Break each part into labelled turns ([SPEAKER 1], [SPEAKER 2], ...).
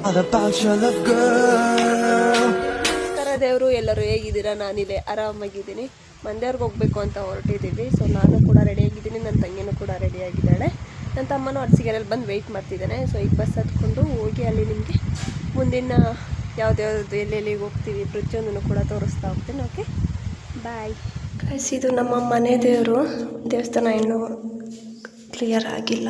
[SPEAKER 1] ನಮಸ್ಕಾರ ದೇವರು, ಎಲ್ಲರೂ ಹೇಗಿದ್ದೀರಾ? ನಾನಿದೆ ಆರಾಮಾಗಿದ್ದೀನಿ. ಮಂದ್ಯವ್ರಿಗೆ ಹೋಗ್ಬೇಕು ಅಂತ ಹೊರಟಿದ್ದೀವಿ. ಸೊ ನಾನು ಕೂಡ ರೆಡಿಯಾಗಿದ್ದೀನಿ, ನನ್ನ ತಂಗಿನೂ ಕೂಡ ರೆಡಿಯಾಗಿದ್ದಾಳೆ. ನನ್ನ ತಮ್ಮನೂ ಅರ್ಸಿಗೆರೆಯಲ್ಲಿ ಬಂದು ವೆಯ್ಟ್ ಮಾಡ್ತಿದ್ದಾನೆ. ಸೊ ಈಗ ಬಸ್ ಹತ್ಕೊಂಡು ಹೋಗಿ ಅಲ್ಲಿ ನಿಮಗೆ ಮುಂದಿನ ಯಾವುದ್ಯಾವ್ದು ಎಲ್ಲೆಲ್ಲಿಗೆ ಹೋಗ್ತೀವಿ ಪ್ರತಿಯೊಂದನ್ನು ಕೂಡ ತೋರಿಸ್ತಾ ಹೋಗ್ತೀನಿ. ಓಕೆ, ಬಾಯ್. ಇದು ನಮ್ಮ ಮನೆ ದೇವರು. ದೇವಸ್ಥಾನ ಇನ್ನೂ ಕ್ಲಿಯರ್ ಆಗಿಲ್ಲ.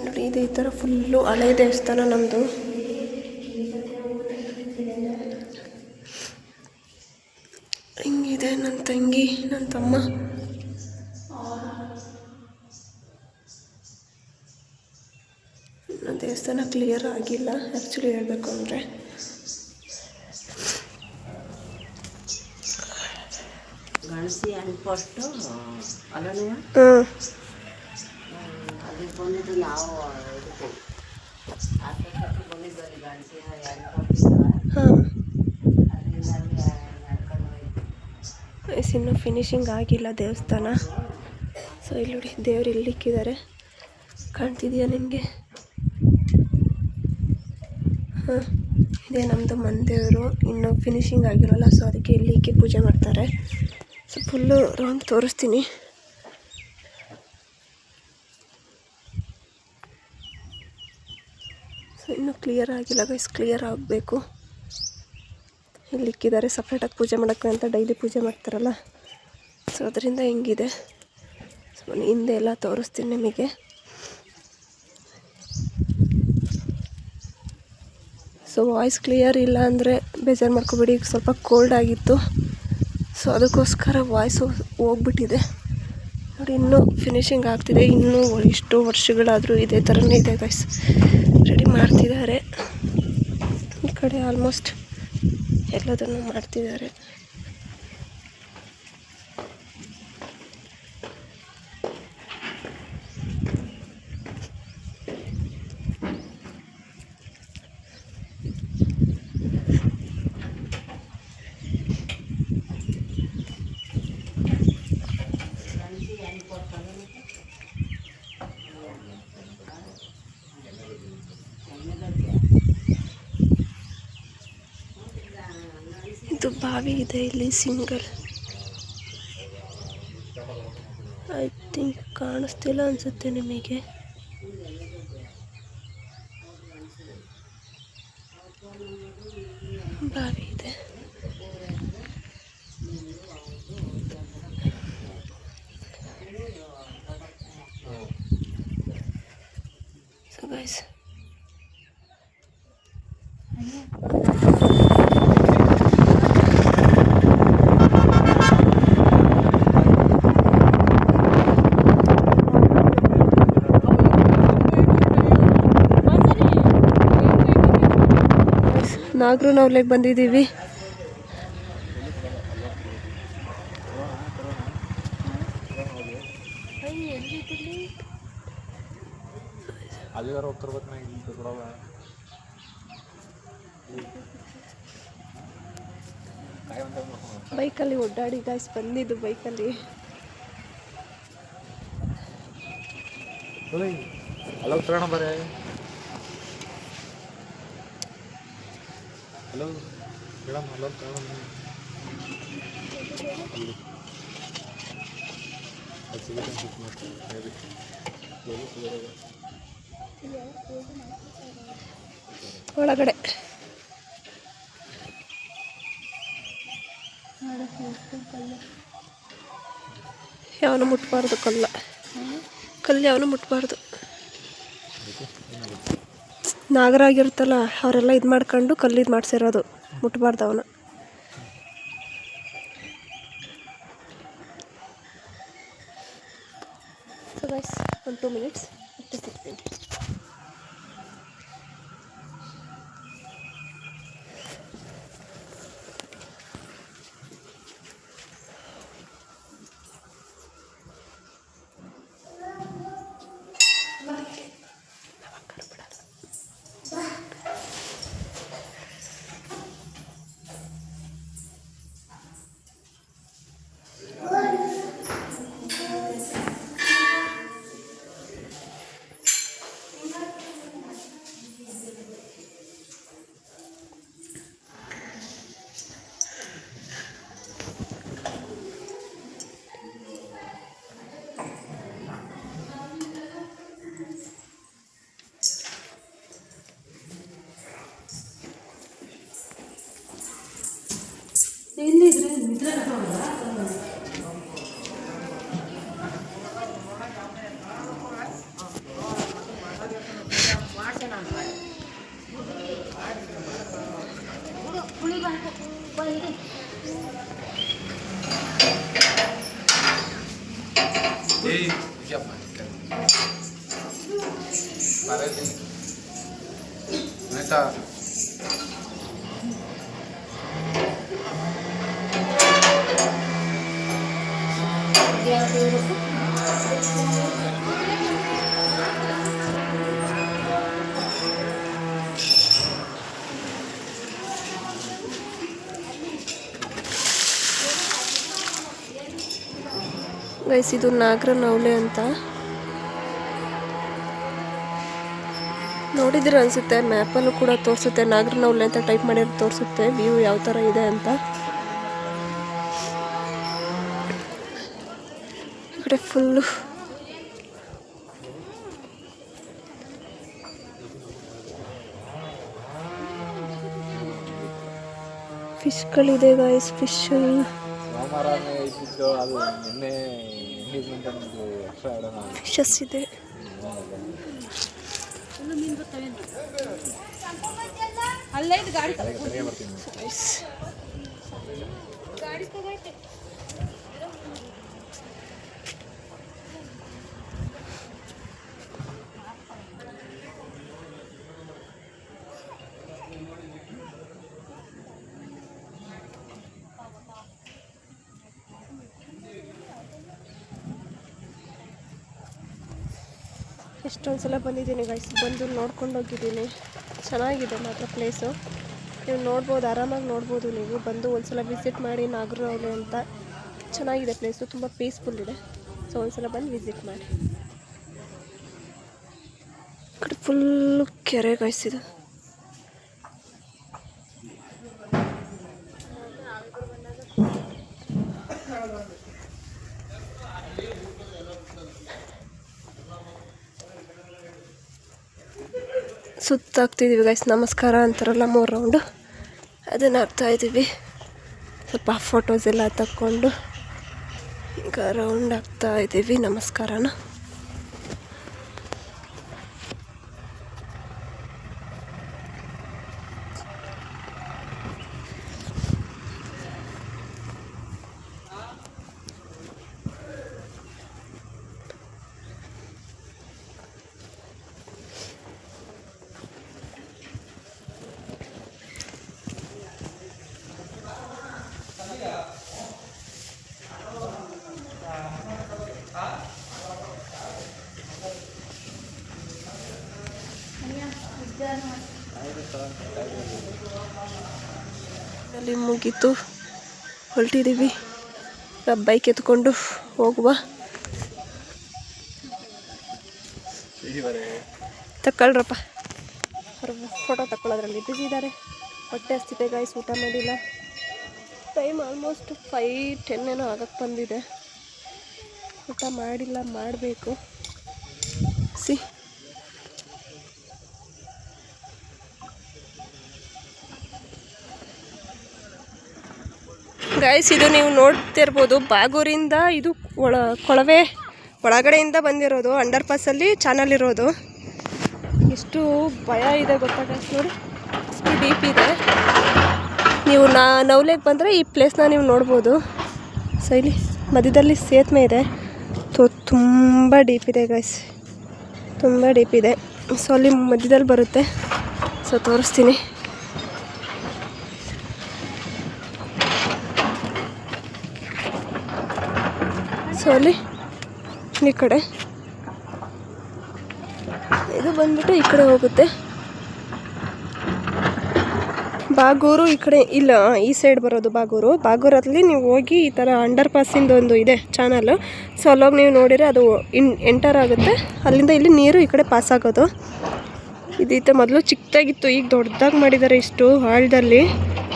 [SPEAKER 1] ನೋಡಿ, ಇದು ಈ ಥರ ಫುಲ್ಲು ಹಳೆ ದೇವಸ್ಥಾನ ನಮ್ಮದು. ಹಿಂಗಿದೆ ನನ್ನ ತಂಗಿ, ನನ್ನ ತಮ್ಮ. ನನ್ನ ದೇವಸ್ಥಾನ ಕ್ಲಿಯರ್ ಆಗಿಲ್ಲ ಆ್ಯಕ್ಚುಲಿ ಹೇಳಬೇಕು ಅಂದರೆ.
[SPEAKER 2] ಗಣಸಿ ಹ್ಯಾಂಡ್ ಪೋಸ್ಟು ಅಲ್ಲೂ ಅದಕ್ಕೆ ಬಂದಿದ್ದು ನಾವು ಇದಕ್ಕೆ ಆಸ್ಪತ್ರೆಗೆ ಬಂದಿದ್ದಲ್ಲಿ ಗಣಸಿ ಹ್ಯಾಂಡ್ ಪೋಸ್ಟ್
[SPEAKER 1] ಇನ್ನೂ ಫಿನಿಶಿಂಗ್ ಆಗಿಲ್ಲ ದೇವಸ್ಥಾನ. ಸೊ ಇಲ್ಲಿ ನೋಡಿ, ದೇವ್ರು ಇಲ್ಲಿಕ್ಕಿದ್ದಾರೆ, ಕಾಣ್ತಿದೆಯಾ ನಿಮಗೆ? ಹಾಂ, ಇದೇ ನಮ್ಮದು ಮನೆ ದೇವರು. ಇನ್ನೂ ಫಿನಿಶಿಂಗ್ ಆಗಿರೋಲ್ಲ, ಸೊ ಅದಕ್ಕೆ ಇಲ್ಲಿಕ್ಕೆ ಪೂಜೆ ಮಾಡ್ತಾರೆ. ಸೊ ಫುಲ್ಲು ರೌಂಡ್ ತೋರಿಸ್ತೀನಿ. ಸೊ ಇನ್ನೂ ಕ್ಲಿಯರ್ ಆಗಿಲ್ಲ ಗೈಸ್, ಕ್ಲಿಯರ್ ಆಗಬೇಕು. ಇಲ್ಲಿಕ್ಕಿದ್ದಾರೆ ಸಪ್ರೇಟಾಗಿ ಪೂಜೆ ಮಾಡೋಕ್ಕೆ ಅಂತ, ಡೈಲಿ ಪೂಜೆ ಮಾಡ್ತಾರಲ್ಲ, ಸೊ ಅದರಿಂದ ಹಿಂಗಿದೆ. ಸೊ ಹಿಂದೆ ಎಲ್ಲ ತೋರಿಸ್ತೀನಿ ನಿಮಗೆ. ಸೊ ವಾಯ್ಸ್ ಕ್ಲಿಯರ್ ಇಲ್ಲ ಅಂದರೆ ಬೇಜಾರು ಮಾಡ್ಕೊಬೇಡಿ, ಈಗ ಸ್ವಲ್ಪ ಕೋಲ್ಡ್ ಆಗಿತ್ತು, ಸೊ ಅದಕ್ಕೋಸ್ಕರ ವಾಯ್ಸು ಹೋಗ್ಬಿಟ್ಟಿದೆ. ನೋಡಿ, ಇನ್ನೂ ಫಿನಿಶಿಂಗ್ ಆಗ್ತಿದೆ. ಇನ್ನೂ ಇಷ್ಟು ವರ್ಷಗಳಾದರೂ ಇದೇ ಥರನೇ ಇದೆ ಗೈಸ್. ರೆಡಿ ಮಾಡ್ತಿದ್ದಾರೆ, ಈ ಕಡೆ ಆಲ್ಮೋಸ್ಟ್ ಎಲ್ಲದನ್ನು ಮಾಡ್ತಿದ್ದಾರೆ. ಇದು ಬಾವಿ ಇದೆ ಇಲ್ಲಿ, ಸಿಂಗಲ್. ಐ ಥಿಂಕ್ ಕಾಣಿಸ್ತಿಲ್ಲ ಅನಿಸುತ್ತೆ ನಿಮಗೆ. ಬಾವಿ ಇದೆ. ಸೊ ಗೈಸ್, ನಾಗರು ನಾವ್ಲೆಗೆ ಬಂದಿದ್ದೀವಿ. ಬೈಕಲ್ಲಿ ಓಡಾಡಿ ಗಾಯ್ಸ್, ಬಂದಿದ್ದು ಬೈಕಲ್ಲಿ.
[SPEAKER 3] ಹಲೋ ಕಣ ಬರೇ, ಹಲೋ ಮೇಡಮ್, ಹಲೋ ಕಣ.
[SPEAKER 1] ಒಳಗಡೆ ಯಾವನು ಮುಟ್ಬಾರ್ದು, ಕಲ್ಲು ಯಾವನು ಮುಟ್ಬಾರ್ದು. ನಾಗರಾಗಿರುತ್ತಲ್ಲ, ಅವರೆಲ್ಲ ಇದು ಮಾಡ್ಕೊಂಡು ಕಲ್ಲಿದು ಮಾಡಿಸಿರೋದು, ಮುಟ್ಬಾರ್ದು ಅವನು. ಸೊ ಗೈಸ್, 1-2 minutes ಮತ್ತೆ ಸಿಗ್ತೀನಿ.
[SPEAKER 3] ಆಯ್ತಾ
[SPEAKER 1] ಗೈಸ್ ಇದು ನಾಗರ ನವಲೆ ಅಂತ ನೋಡಿದ್ರೆ ಅನಿಸುತ್ತೆ, ಮ್ಯಾಪಲ್ಲೂ ಕೂಡ ತೋರಿಸುತ್ತೆ. ನಾಗರ ನವಲೆ ಅಂತ ಟೈಪ್ ಮಾಡಿದ್ರೆ ತೋರಿಸುತ್ತೆ ವ್ಯೂ ಯಾವ ಥರ ಇದೆ ಅಂತ. ಈ ಕಡೆ ಫುಲ್ಲು ಫಿಶ್ಗಳಿದೆ ಗಾಯ್ಸ್. ಫಿಶ್ಶು
[SPEAKER 3] ಸೋಮವಾರನೇ ಇದ್ದಿದ್ದು, ಅದು ನಿನ್ನೆ ಎಂಗೇಜ್ಮೆಂಟ್ ಒಂದು ಎಕ್ಸ್ಟ್ರಾ ಆಡೋಣ.
[SPEAKER 1] ಫಿಶಸ್ ಇದೆ. ಎಷ್ಟೊಂದು ಸಲ ಬಂದಿದ್ದೀನಿ ಗೈಸ್, ಬಂದು ನೋಡ್ಕೊಂಡು ಹೋಗಿದ್ದೀನಿ. ಚೆನ್ನಾಗಿದೆ ಮಾತ್ರ ಪ್ಲೇಸು. ನೀವು ನೋಡ್ಬೋದು, ಆರಾಮಾಗಿ ನೋಡ್ಬೋದು. ನೀವು ಬಂದು ಒಂದ್ಸಲ ವಿಸಿಟ್ ಮಾಡಿ ನಾಗರಹೊಳೆ ಅಂತ. ಚೆನ್ನಾಗಿದೆ ಪ್ಲೇಸು, ತುಂಬ ಪೀಸ್ಫುಲ್ ಇದೆ. ಸೊ ಒಂದ್ಸಲ ಬಂದು ವಿಸಿಟ್ ಮಾಡಿ. ಈ ಕಡೆ ಫುಲ್ಲು ಕೆರೆ ಗೈಸ್ ಇದು. ಸುತ್ತಾಗ್ತಿದ್ದೀವಿ ಗೈಸ್. ನಮಸ್ಕಾರ ಅಂತಾರಲ್ಲ 3 ರೌಂಡು, ಅದನ್ನು ಆಗ್ತಾಯಿದ್ದೀವಿ. ಸ್ವಲ್ಪ ಫೋಟೋಸ್ ಎಲ್ಲ ತಕ್ಕೊಂಡು ಈಗ ರೌಂಡ್ ಆಗ್ತಾಯಿದ್ದೀವಿ ನಮಸ್ಕಾರನ. ಅಲ್ಲಿ ಮುಗೀತು, ಹೊರಟಿದ್ದೀವಿ. ಬೈಕ್ ಎತ್ಕೊಂಡು ಹೋಗುವ. ತಗೊಳ್ರಪ್ಪ, ಫೋಟೋ ತಗೊಳ್ಳೋದ್ರಲ್ಲಿ ಬಿಸಿ ಇದ್ದಾರೆ. ಹೊಟ್ಟೆ ಹಸ್ತಿದೆ ಗಾಯ್ಸ್, ಊಟ ಮಾಡಿಲ್ಲ. ಟೈಮ್ ಆಲ್ಮೋಸ್ಟ್ 5:10 ಏನೋ ಆಗಕ್ಕೆ ಬಂದಿದೆ. ಊಟ ಮಾಡಿಲ್ಲ, ಮಾಡಬೇಕು. ಸಿ ಗೈಸ್, ಇದು ನೀವು ನೋಡ್ತಿರ್ಬೋದು, ಬಾಗೂರಿಂದ ಇದು ಕೊಳವೆ ಒಳಗಡೆಯಿಂದ ಬಂದಿರೋದು. ಅಂಡರ್ ಪಾಸಲ್ಲಿ ಚಾನಲ್ ಇರೋದು. ಎಷ್ಟು ಭಯ ಇದೆ ಗೊತ್ತಾ ಗೈಸ್, ನೋಡಿ ಎಷ್ಟು ಡೀಪ್ ಇದೆ. ನೀವು ನವಲೆಗೆ ಬಂದರೆ ಈ ಪ್ಲೇಸ್ನ ನೀವು ನೋಡ್ಬೋದು. ಸೊ ಇಲ್ಲಿ ಮಧ್ಯದಲ್ಲಿ ಸೇತುವೆ ಇದೆ. ತುಂಬ ಡೀಪ್ ಇದೆ ಗೈಸ್, ತುಂಬ ಡೀಪ್ ಇದೆ. ಸೊ ಅಲ್ಲಿ ಮಧ್ಯದಲ್ಲಿ ಬರುತ್ತೆ. ಸೊ ತೋರಿಸ್ತೀನಿ. ಸೊ ಅಲ್ಲಿ ಈ ಕಡೆ ಇದು ಬಂದ್ಬಿಟ್ಟು ಈ ಕಡೆ ಹೋಗುತ್ತೆ. ಬಾಗೂರು ಈ ಕಡೆ ಇಲ್ಲ, ಈ ಸೈಡ್ ಬರೋದು ಬಾಗೂರಲ್ಲಿ ನೀವು ಹೋಗಿ ಈ ಥರ ಅಂಡರ್ ಪಾಸಿಂದ ಒಂದು ಇದೆ ಚಾನಲ್. ಸೊ ಅಲ್ಲೋಗಿ ನೀವು ನೋಡಿದರೆ ಅದು ಎಂಟರ್ ಆಗುತ್ತೆ. ಅಲ್ಲಿಂದ ಇಲ್ಲಿ ನೀರು ಈ ಕಡೆ ಪಾಸ್ ಆಗೋದು. ಇದೈತೆ ಮೊದಲು ಚಿಕ್ಕದಾಗಿತ್ತು, ಈಗ ದೊಡ್ಡದಾಗಿ ಮಾಡಿದ್ದಾರೆ. ಇಷ್ಟು ಆಳದಲ್ಲಿ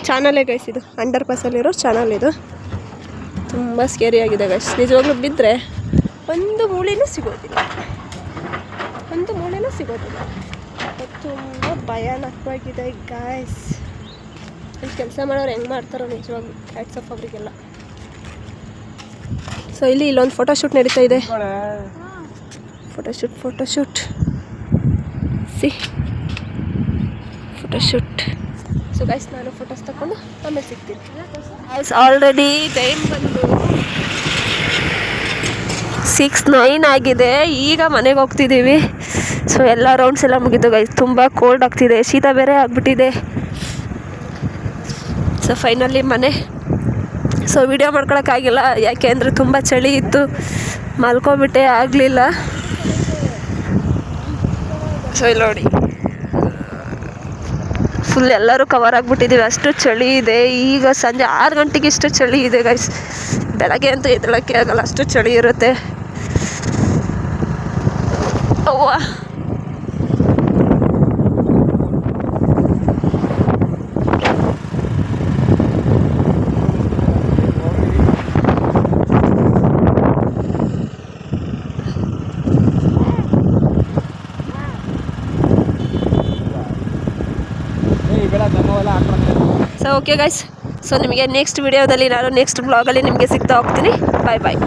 [SPEAKER 1] ಚಾನಲೇ ಗೈಸ್, ಇದು ಅಂಡರ್ ಪಾಸಲ್ಲಿರೋ ಚಾನಲ್. ಇದು ತುಂಬ ಸ್ಕೇರಿಯಾಗಿದೆ ಗೈಸ್. ನಿಜವಾಗ್ಲೂ ಬಿದ್ದರೆ ಒಂದು ಮೂಳೆನೂ ಸಿಗೋದಿಲ್ಲ. ತುಂಬ ಭಯಾನಕವಾಗಿದೆ ಗಾಯ್ಸ್. ಇಲ್ಲಿ ಕೆಲಸ ಮಾಡೋರು ಹೆಂಗೆ ಮಾಡ್ತಾರೋ ನಿಜವಾಗ್ಲೂ ಹ್ಯಾಟ್ಸಪ್ ಅವರಿಗೆಲ್ಲ. ಸೊ ಇಲ್ಲೊಂದು ಫೋಟೋಶೂಟ್ ನಡೀತಾ ಇದೆ. Photoshoot C photoshoot. So guys ನಾನು ಫೋಟೋಸ್ ತಗೊಂಡು ಆಮೇಲೆ ಸಿಗ್ತೀನಿ. ಆಲ್ರೆಡಿ ಟೈಮ್ ಬಂದು 6:09 ಆಗಿದೆ. ಈಗ ಮನೆಗೆ ಹೋಗ್ತಿದ್ದೀವಿ. ಸೊ ಎಲ್ಲ ರೌಂಡ್ಸ್ ಎಲ್ಲ ಮುಗಿದು ಗೈಸ್. ತುಂಬ ಕೋಲ್ಡ್ ಆಗ್ತಿದೆ, ಶೀತ ಬೇರೆ ಆಗಿಬಿಟ್ಟಿದೆ. ಸೊ ಫೈನಲಿ ಮನೆ. ಸೊ ವಿಡಿಯೋ ಮಾಡ್ಕೊಳಕ್ಕಾಗಿಲ್ಲ, ಯಾಕೆ ಅಂದರೆ ತುಂಬ ಚಳಿ ಇತ್ತು, ಮಲ್ಕೊಬಿಟ್ಟೆ ಆಗಲಿಲ್ಲ. ಸೊ ಇಲ್ಲಿ ನೋಡಿ ಫುಲ್ ಎಲ್ಲರೂ ಕವರ್ ಆಗಿಬಿಟ್ಟಿದ್ದೀವಿ, ಅಷ್ಟು ಚಳಿ ಇದೆ. ಈಗ ಸಂಜೆ 6 ಗಂಟೆಗೆ ಇಷ್ಟು ಚಳಿ ಇದೆ ಗೈಸ್. ಬೆಳಗ್ಗೆ ಅಂತೂ ಎದ್ದೇಳಕ್ಕೆ ಆಗಲ್ಲ, ಅಷ್ಟು ಚಳಿ ಇರುತ್ತೆ. ಅವ್ವ ಸೊ ಓಕೆ ಗೈಸ್. ಸೊ ನಿಮಗೆ ನೆಕ್ಸ್ಟ್ ವಿಡಿಯೋದಲ್ಲಿ ನಾನು ನೆಕ್ಸ್ಟ್ ಬ್ಲಾಗಲ್ಲಿ ನಿಮಗೆ ಸಿಗ್ತಾ ಹೋಗ್ತೀನಿ. ಬಾಯ್ ಬಾಯ್.